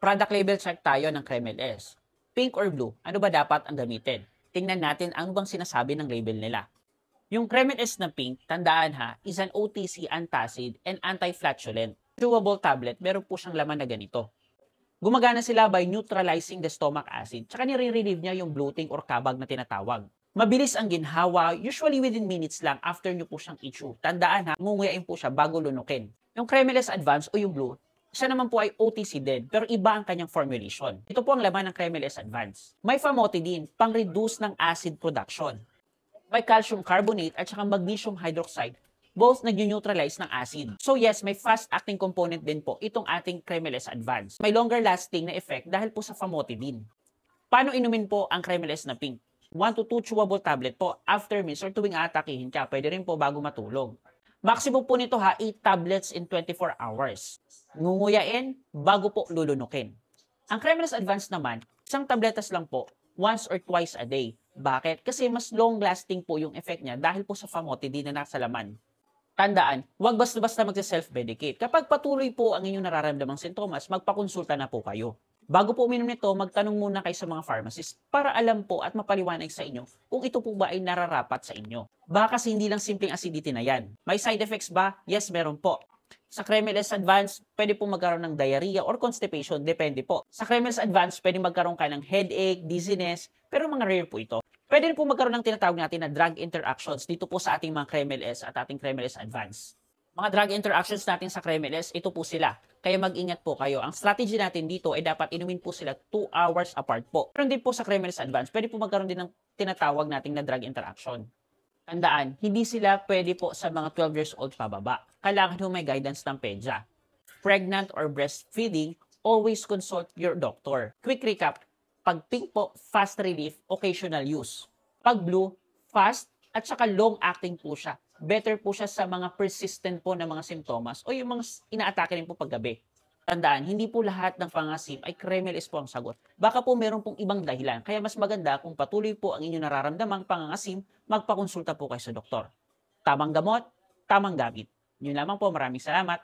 Product label check tayo ng Cremeles. Pink or blue, ano ba dapat ang gamitin? Tingnan natin ano bang sinasabi ng label nila. Yung Cremeles na pink, tandaan ha, is an OTC antacid and anti-flatulent. Chewable tablet, meron po siyang laman na ganito. Gumagana sila by neutralizing the stomach acid, tsaka nire-relieve niya yung bloating or kabag na tinatawag. Mabilis ang ginhawa, usually within minutes lang after nyo po siyang i-chew. Tandaan ha, ngunguyain po siya bago lunukin. Yung Cremeles Advance o yung blue, siya naman po ay OTC din, pero iba ang kanyang formulation. Ito po ang laman ng Cremeles Advance. May famotidine, pang-reduce ng acid production. May calcium carbonate at saka magnesium hydroxide, both nag-neutralize ng acid. So yes, may fast-acting component din po itong ating Cremeles Advance. May longer-lasting na effect dahil po sa famotidine. Paano inumin po ang Cremeles na pink? 1 to 2 chewable tablet po after meals or tuwing atakihin ka. Pwede rin po bago matulog. Maximum po nito ha, 8 tablets in 24 hours. Ngunguyain bago po lulunukin. Ang Cremeles Advance naman, isang tabletas lang po, once or twice a day. Bakit? Kasi mas long-lasting po yung effect niya dahil po sa famotidine na nasa laman. Tandaan, huwag basta-basta mag-self-medicate. Kapag patuloy po ang inyong nararamdamang sintomas, magpakonsulta na po kayo. Bago po uminom nito, magtanong muna kayo sa mga pharmacist para alam po at mapaliwanag sa inyo kung ito po ba ay nararapat sa inyo. Baka kasi hindi lang simpleng acidity na yan. May side effects ba? Yes, meron po. Sa Cremeles Advance, pwede po magkaroon ng diarrhea or constipation, depende po. Sa Cremeles Advance, pwede magkaroon ka ng headache, dizziness, pero mga rare po ito. Pwede rin po magkaroon ng tinatawag natin na drug interactions dito po sa ating mga Cremeles at ating Cremeles Advance. Mga drug interactions natin sa Cremeles, ito po sila. Kaya mag-ingat po kayo. Ang strategy natin dito ay dapat inumin po sila 2 hours apart po. Pero din po sa Cremeles Advance, pwede po magkaroon din ng tinatawag nating na drug interaction. Tandaan, hindi sila pwede po sa mga 12 years old pababa. Kailangan ho may guidance ng PEDYA. Pregnant or breastfeeding, always consult your doctor. Quick recap, pag pink po, fast relief, occasional use. Pag blue, fast at saka long-acting po siya. Better po siya sa mga persistent po na mga simptomas o yung mga inaatake rin po paggabi. Tandaan, hindi po lahat ng pangasip ay Cremeles po ang sagot. Baka po meron pong ibang dahilan. Kaya mas maganda kung patuloy po ang inyong nararamdamang pangangasim, magpakonsulta po kayo sa doktor. Tamang gamot, tamang gamit. Yun lamang po, maraming salamat.